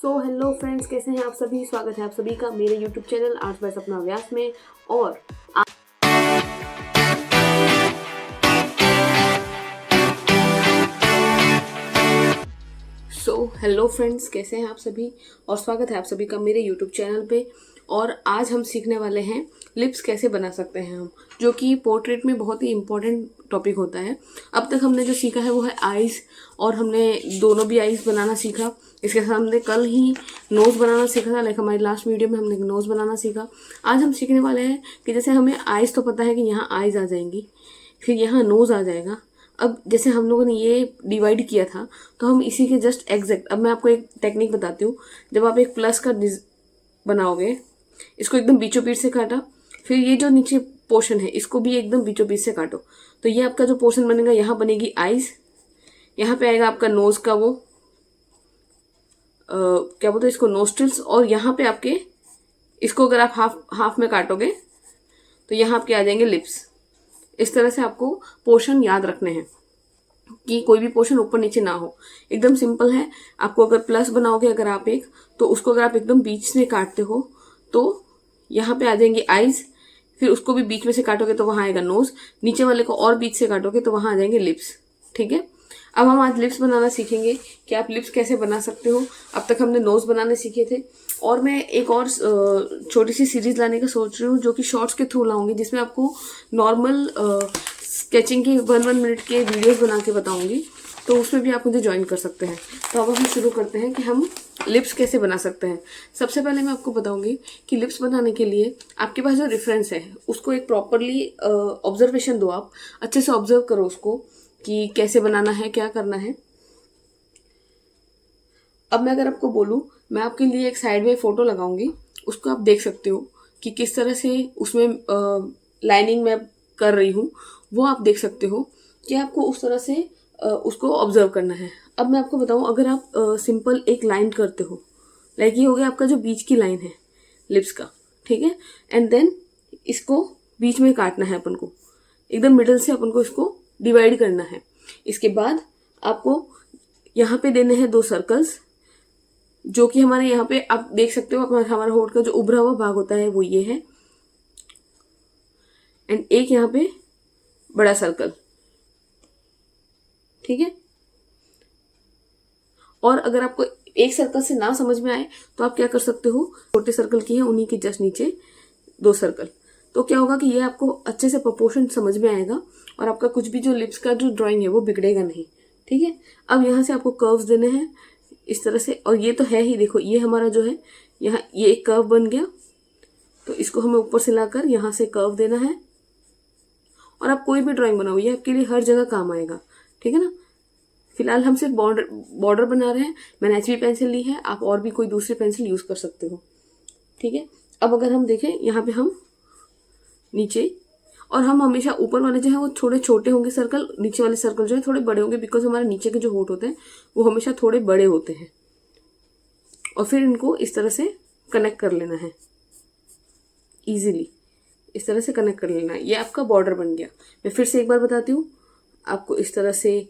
Hello friends, कैसे हैं आप सभी। स्वागत है आप सभी का मेरे यूट्यूब चैनल आर्ट्स बाय सपना व्यास में। और हेलो फ्रेंड्स, कैसे हैं आप सभी और स्वागत है आप सभी का मेरे यूट्यूब चैनल पे। और आज हम सीखने वाले हैं लिप्स कैसे बना सकते हैं हम, जो कि पोर्ट्रेट में बहुत ही इम्पोर्टेंट टॉपिक होता है। अब तक हमने जो सीखा है वो है आईज, और हमने दोनों भी आईज बनाना सीखा। इसके साथ हमने कल ही नोज़ बनाना सीखा था, लाइक हमारी लास्ट वीडियो में हमने नोज़ बनाना सीखा। आज हम सीखने वाले हैं कि जैसे हमें आईज तो पता है कि यहाँ आईज आ जाएंगी, फिर यहाँ नोज़ आ जाएगा। अब जैसे हम लोगों ने ये डिवाइड किया था, तो हम इसी के जस्ट एग्जैक्ट, अब मैं आपको एक टेक्निक बताती हूँ। जब आप एक प्लस का बनाओगे, इसको एकदम बीचों बीच से काटा, फिर ये जो नीचे पोर्शन है इसको भी एकदम बीचों बीच से काटो, तो ये आपका जो पोर्शन बनेगा, यहाँ बनेगी आईज, यहाँ पे आएगा आपका नोज का वो क्या बोलते हैं इसको, नोस्ट्रिल्स, और यहाँ पे आपके इसको अगर आप हाफ हाफ में काटोगे तो यहाँ आपके आ जाएंगे लिप्स। इस तरह से आपको पोर्शन याद रखने हैं कि कोई भी पोर्शन ऊपर नीचे ना हो। एकदम सिंपल है। आपको अगर प्लस बनाओगे अगर आप एक, तो उसको अगर आप एकदम बीच में काटते हो तो यहाँ पे आ जाएंगे आईज, फिर उसको भी बीच में से काटोगे तो वहाँ आएगा नोज, नीचे वाले को और बीच से काटोगे तो वहाँ आ जाएंगे लिप्स। ठीक है, अब हम आज लिप्स बनाना सीखेंगे कि आप लिप्स कैसे बना सकते हो। अब तक हमने नोज बनाने सीखे थे, और मैं एक और छोटी सी सीरीज लाने का सोच रही हूँ, जो कि शॉर्ट्स के थ्रू लाऊंगी, जिसमें आपको नॉर्मल स्केचिंग के 1-1 मिनट के वीडियोस बना के बताऊंगी, तो उसमें भी आप मुझे ज्वाइन कर सकते हैं। तो अब हम शुरू करते हैं कि हम लिप्स कैसे बना सकते हैं। सबसे पहले मैं आपको बताऊंगी कि लिप्स बनाने के लिए आपके पास जो रेफरेंस है उसको एक प्रॉपरली ऑब्जर्वेशन दो। आप अच्छे से ऑब्जर्व करो उसको कि कैसे बनाना है, क्या करना है। अब मैं अगर आपको बोलूँ, मैं आपके लिए एक साइड में फोटो लगाऊंगी, उसको आप देख सकते हो कि किस तरह से उसमें लाइनिंग मैं कर रही हूँ, वो आप देख सकते हो कि आपको उस तरह से उसको ऑब्जर्व करना है। अब मैं आपको बताऊँ, अगर आप सिंपल एक लाइन करते हो, लाइक ये हो गया आपका जो बीच की लाइन है लिप्स का, ठीक है, एंड देन इसको बीच में काटना है अपन को, एकदम मिडल से अपन को इसको डिवाइड करना है। इसके बाद आपको यहाँ पे देने हैं 2 सर्कल्स, जो कि हमारे यहाँ पे आप देख सकते हो, हमारा होठ का जो उभरा हुआ भाग होता है वो ये है, एंड एक यहाँ पे बड़ा सर्कल। ठीक है, और अगर आपको एक सर्कल से ना समझ में आए तो आप क्या कर सकते हो, छोटे सर्कल की है उन्हीं के जस्ट नीचे 2 सर्कल। तो क्या होगा कि ये आपको अच्छे से प्रोपोर्शन समझ में आएगा, और आपका कुछ भी जो लिप्स का जो ड्राइंग है वो बिगड़ेगा नहीं। ठीक है, अब यहाँ से आपको कर्व्स देने हैं इस तरह से, और ये तो है ही, देखो ये हमारा जो है यहाँ ये एक कर्व बन गया, तो इसको हमें ऊपर से लाकर यहाँ से कर्व देना है। और आप कोई भी ड्राइंग बनाओ, ये आपके लिए हर जगह काम आएगा। ठीक है ना, फिलहाल हम सिर्फ बॉर्डर बना रहे हैं। मैंने HB पेंसिल ली है, आप और भी कोई दूसरी पेंसिल यूज कर सकते हो। ठीक है, अब अगर हम देखें यहाँ पे हम नीचे, और हम हमेशा ऊपर वाले जो है वो थोड़े छोटे होंगे सर्कल, नीचे वाले सर्कल जो है थोड़े बड़े होंगे, बिकॉज हमारे नीचे के जो होठ होते हैं वो हमेशा थोड़े बड़े होते हैं। और फिर इनको इस तरह से कनेक्ट कर लेना है, इजीली इस तरह से कनेक्ट कर लेना है। ये आपका बॉर्डर बन गया। मैं फिर से एक बार बताती हूँ, आपको इस तरह से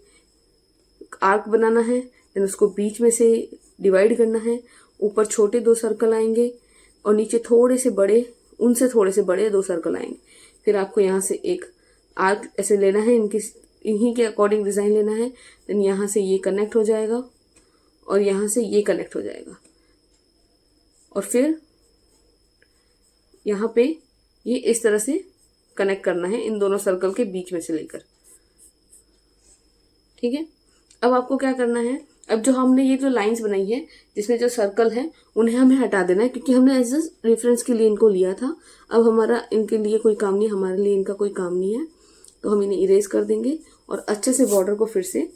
आर्क बनाना है, देन उसको बीच में से डिवाइड करना है। ऊपर छोटे 2 सर्कल आएंगे, और नीचे थोड़े से बड़े, उनसे थोड़े से बड़े 2 सर्कल आएंगे। फिर आपको यहाँ से एक आर्क ऐसे लेना है, इन्हीं के अकॉर्डिंग डिजाइन लेना है। देन यहाँ से ये कनेक्ट हो जाएगा, और यहाँ से ये कनेक्ट हो जाएगा, और फिर यहाँ पे ये इस तरह से कनेक्ट करना है इन दोनों सर्कल के बीच में से लेकर। ठीक है, अब आपको क्या करना है, अब जो हमने ये जो लाइंस बनाई है जिसमें जो सर्कल है उन्हें हमें हटा देना है, क्योंकि हमने एज अ रेफरेंस के लिए इनको लिया था। अब हमारा इनके लिए कोई काम नहीं, हमारे लिए इनका कोई काम नहीं है, तो हम इन्हें इरेज कर देंगे और अच्छे से बॉर्डर को फिर से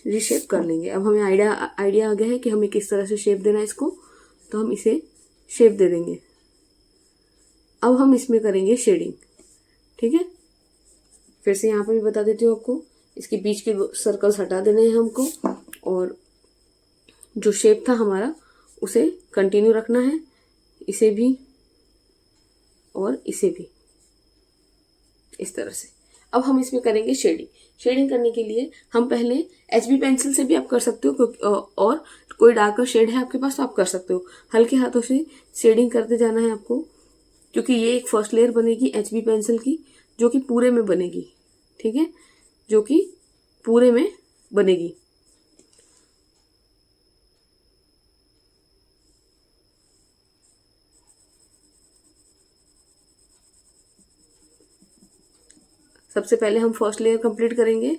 रीशेप कर लेंगे। अब हमें आइडिया आ गया है कि हमें किस तरह से शेप देना है इसको, तो हम इसे शेप दे देंगे। अब हम इसमें करेंगे शेडिंग। ठीक है, फिर से यहाँ पर भी बता देती हूँ आपको, इसके बीच के सर्कल्स हटा देने हैं हमको, और जो शेप था हमारा उसे कंटिन्यू रखना है, इसे भी और इसे भी इस तरह से। अब हम इसमें करेंगे शेडिंग। शेडिंग करने के लिए हम पहले HB पेंसिल से भी आप कर सकते हो, और कोई डार्कर शेड है आपके पास तो आप कर सकते हो। हल्के हाथों से शेडिंग करते जाना है आपको, क्योंकि ये एक फर्स्ट लेयर बनेगी HB पेंसिल की, जो कि पूरे में बनेगी। ठीक है, जो कि पूरे में बनेगी। सबसे पहले हम फर्स्ट लेयर कंप्लीट करेंगे।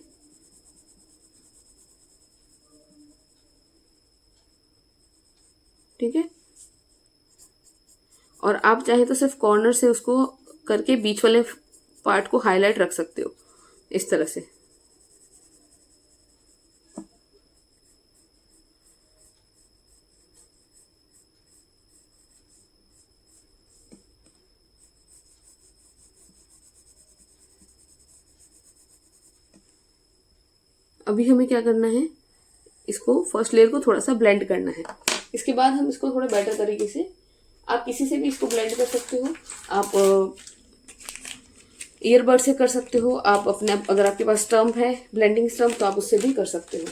ठीक है, और आप चाहे तो सिर्फ कॉर्नर से उसको करके बीच वाले पार्ट को हाईलाइट रख सकते हो, इस तरह से। अभी हमें क्या करना है, इसको फर्स्ट लेयर को थोड़ा सा ब्लेंड करना है। इसके बाद हम इसको थोड़ा बेटर तरीके से, आप किसी से भी इसको ब्लेंड कर सकते हो। आप ईयरबड से कर सकते हो, आप अपने, अगर आपके पास स्टम्प है, ब्लेंडिंग स्टम्प, तो आप उससे भी कर सकते हो।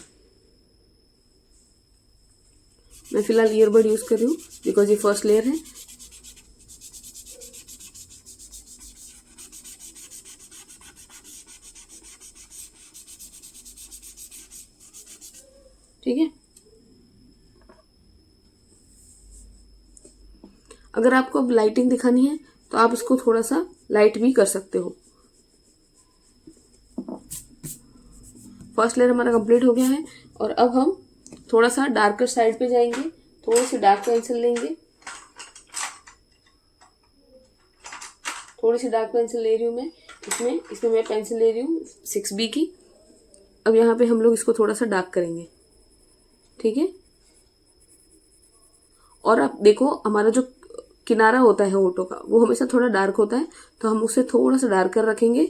मैं फिलहाल ईयरबड यूज कर रही हूँ बिकॉज ये फर्स्ट लेयर है। ठीक है, अगर आपको अब लाइटिंग दिखानी है तो आप इसको थोड़ा सा लाइट भी कर सकते हो। फर्स्ट लेयर हमारा कंप्लीट हो गया है, और अब हम थोड़ा सा डार्कर साइड पे जाएंगे। थोड़ी सी डार्क पेंसिल लेंगे, थोड़ी सी डार्क पेंसिल ले रही हूँ मैं इसमें मैं पेंसिल ले रही हूँ 6B की। अब यहाँ पे हम लोग इसको थोड़ा सा डार्क करेंगे। ठीक है, और आप देखो हमारा जो किनारा होता है होठों का, वो हमेशा थोड़ा डार्क होता है, तो हम उसे थोड़ा सा डार्क कर रखेंगे।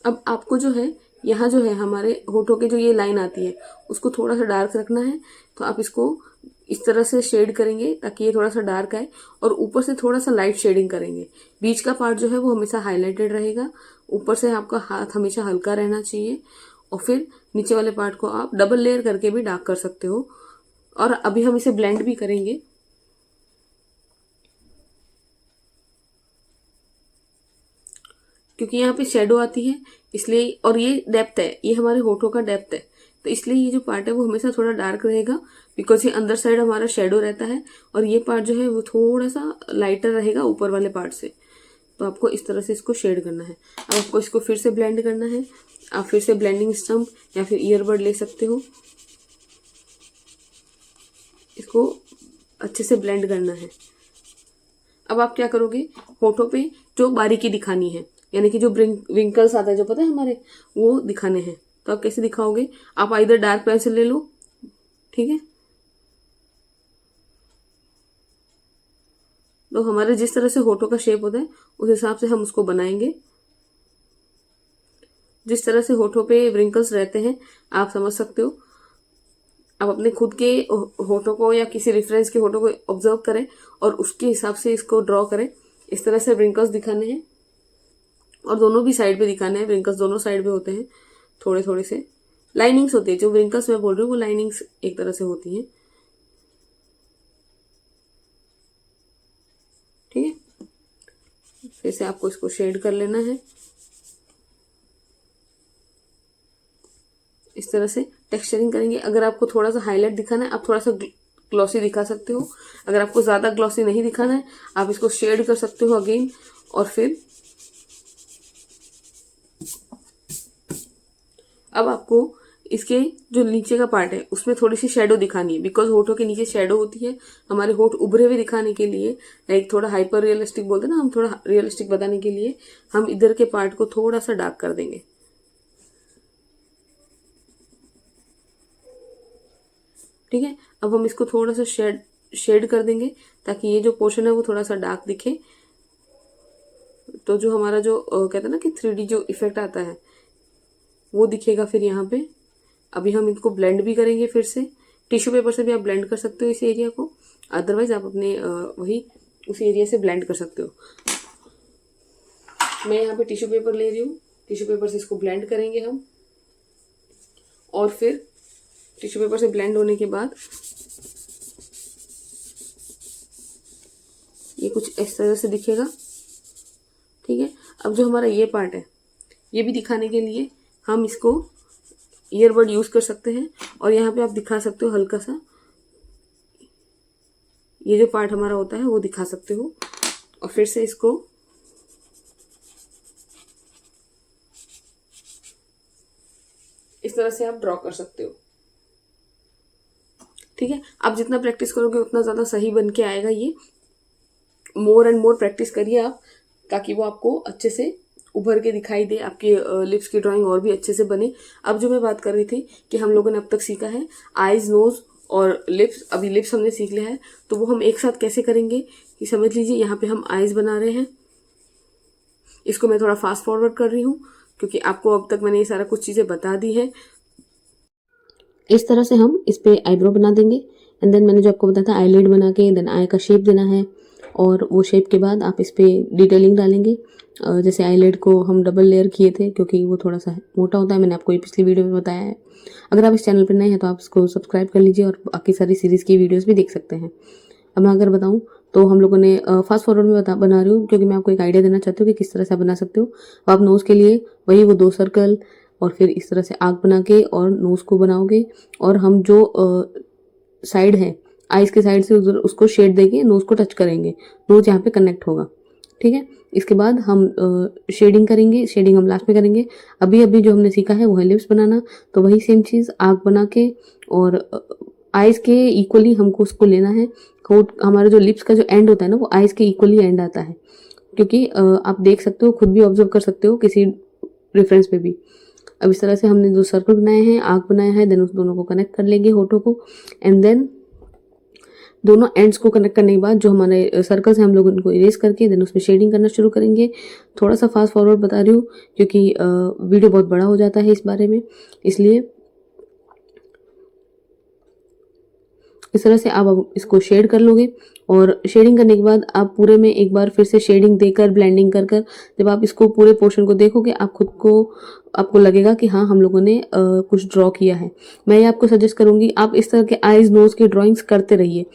अब आपको जो है, यहाँ जो है हमारे होठों के जो ये लाइन आती है, उसको थोड़ा सा डार्क रखना है। तो आप इसको इस तरह से शेड करेंगे ताकि ये थोड़ा सा डार्क आए, और ऊपर से थोड़ा सा लाइट शेडिंग करेंगे। बीच का पार्ट जो है वो हमेशा हाईलाइटेड रहेगा, ऊपर से आपका हाथ हमेशा हल्का रहना चाहिए। और फिर नीचे वाले पार्ट को आप डबल लेयर करके भी डार्क कर सकते हो। और अभी हम इसे ब्लेंड भी करेंगे। क्योंकि यहाँ पे शेडो आती है इसलिए, और ये डेप्थ है, ये हमारे होठों का डेप्थ है, तो इसलिए ये जो पार्ट है वो हमेशा थोड़ा डार्क रहेगा, बिकॉज ये अंदर साइड हमारा शेडो रहता है, और ये पार्ट जो है वो थोड़ा सा लाइटर रहेगा ऊपर वाले पार्ट से। तो आपको इस तरह से इसको शेड करना है। अब आपको इसको फिर से ब्लेंड करना है। आप फिर से ब्लेंडिंग स्टम्प या फिर ईयरबड ले सकते हो, इसको अच्छे से ब्लेंड करना है। अब आप क्या करोगे, होठों पे जो बारीकी दिखानी है, यानी कि जो विंकल्स आता है, जो पता है हमारे, वो दिखाने हैं। तो आप कैसे दिखाओगे, आप इधर डार्क पेंसिल ले लो। ठीक है, तो हमारे जिस तरह से होठों का शेप होता है उस हिसाब से हम उसको बनाएंगे। जिस तरह से होठों पे व्रिंकल्स रहते हैं आप समझ सकते हो। आप अपने खुद के होठों को या किसी रेफरेंस के होठों को ऑब्जर्व करें और उसके हिसाब से इसको ड्रॉ करें। इस तरह से व्रिंकल्स दिखाने हैं, और दोनों भी साइड पे दिखाने हैं। व्रिंकल्स दोनों साइड पे होते हैं, थोड़े थोड़े से लाइनिंग्स होती है। जो व्रिंकल्स मैं बोल रही हूँ वो लाइनिंग्स एक तरह से होती हैं। ठीक है, फिर से आपको इसको शेड कर लेना है। इस तरह से टेक्सचरिंग करेंगे। अगर आपको थोड़ा सा हाईलाइट दिखाना है आप थोड़ा सा ग्लॉसी दिखा सकते हो। अगर आपको ज्यादा ग्लॉसी नहीं दिखाना है आप इसको शेड कर सकते हो अगेन। और फिर अब आपको इसके जो नीचे का पार्ट है उसमें थोड़ी सी शेडो दिखानी है, बिकॉज होठों के नीचे शेडो होती है। हमारे होठ उभरे हुए दिखाने के लिए, लाइक थोड़ा हाइपर रियलिस्टिक बोलते हैं ना, हम थोड़ा रियलिस्टिक बताने के लिए हम इधर के पार्ट को थोड़ा सा डार्क कर देंगे। ठीक है, अब हम इसको थोड़ा सा शेड कर देंगे ताकि ये जो पोर्शन है वो थोड़ा सा डार्क दिखे। तो जो हमारा जो कहते हैं ना कि 3D जो इफेक्ट आता है वो दिखेगा फिर यहाँ पे। अभी हम इनको ब्लेंड भी करेंगे फिर से। टिश्यू पेपर से भी आप ब्लेंड कर सकते हो इस एरिया को, अदरवाइज आप अपने वही उस एरिया से ब्लेंड कर सकते हो। मैं यहाँ पे टिश्यू पेपर ले रही हूँ, टिश्यू पेपर से इसको ब्लेंड करेंगे हम। और फिर टिश्यू पेपर से ब्लेंड होने के बाद ये कुछ इस तरह से दिखेगा। ठीक है, अब जो हमारा ये पार्ट है ये भी दिखाने के लिए हम इसको ईयरबड यूज कर सकते हैं। और यहाँ पे आप दिखा सकते हो हल्का सा, ये जो पार्ट हमारा होता है वो दिखा सकते हो। और फिर से इसको इस तरह से आप ड्रॉ कर सकते हो। ठीक है, आप जितना प्रैक्टिस करोगे उतना ज्यादा सही बन के आएगा ये। मोर एंड मोर प्रैक्टिस करिए आप, ताकि वो आपको अच्छे से उभर के दिखाई दे, आपके लिप्स की ड्राइंग और भी अच्छे से बने। अब जो मैं बात कर रही थी कि हम लोगों ने अब तक सीखा है आईज, नोज और लिप्स। अभी लिप्स हमने सीख लिया है, तो वो हम एक साथ कैसे करेंगे कि समझ लीजिए। यहाँ पे हम आईज बना रहे हैं, इसको मैं थोड़ा फास्ट फॉरवर्ड कर रही हूँ क्योंकि आपको अब तक मैंने ये सारा कुछ चीजें बता दी है। इस तरह से हम इस पे आईब्रो बना देंगे। एंड देन मैंने जो आपको बताया था आईलिड बना के देन आई का शेप देना है। और वो शेप के बाद आप इस पे डिटेलिंग डालेंगे। जैसे आईलिड को हम डबल लेयर किए थे क्योंकि वो थोड़ा सा मोटा होता है, मैंने आपको ये पिछली वीडियो में बताया है। अगर आप इस चैनल पर नए हैं तो आप इसको सब्सक्राइब कर लीजिए और बाकी सारी सीरीज की वीडियोस भी देख सकते हैं। अब मैं अगर बताऊं तो हम लोगों ने फास्ट फॉरवर्ड में बना रही हूँ क्योंकि मैं आपको एक आइडिया देना चाहती हूँ कि किस तरह से आप बना सकते हो। आप नोज के लिए वही वो 2 सर्कल और फिर इस तरह से आँख बना के और नोज को बनाओगे। और हम जो साइड है आईज के साइड से उधर उसको शेड देके नोज को टच करेंगे, नोज यहाँ पे कनेक्ट होगा। ठीक है, इसके बाद हम शेडिंग करेंगे, शेडिंग हम लास्ट में करेंगे। अभी अभी जो हमने सीखा है वो है लिप्स बनाना, तो वही सेम चीज़ आँख बना के और आईज के इक्वली हमको उसको लेना है। होठ हमारा जो लिप्स का जो एंड होता है ना वो आईज के इक्वली एंड आता है, क्योंकि आप देख सकते हो, खुद भी ऑब्जर्व कर सकते हो किसी रेफरेंस पे भी। अब इस तरह से हमने 2 सर्कल बनाए हैं, आँख बनाया है, देन उस दोनों को कनेक्ट कर लेंगे होठों को। एंड देन दोनों एंड्स को कनेक्ट करने के बाद जो हमारे सर्कल्स हैं हम लोग उनको इरेज करके देन उसमें शेडिंग करना शुरू करेंगे। थोड़ा सा फास्ट फॉरवर्ड बता रही हूँ क्योंकि वीडियो बहुत बड़ा हो जाता है इस बारे में, इसलिए इस तरह से आप इसको शेड कर लोगे। और शेडिंग करने के बाद आप पूरे में एक बार फिर से शेडिंग देकर ब्लेंडिंग कर कर जब आप इसको पूरे पोर्शन को देखोगे आप खुद को आपको लगेगा कि हाँ हम लोगों ने कुछ ड्रॉ किया है। मैं ये आपको सजेस्ट करूंगी आप इस तरह के आईज नोज की ड्राइंग्स करते रहिए।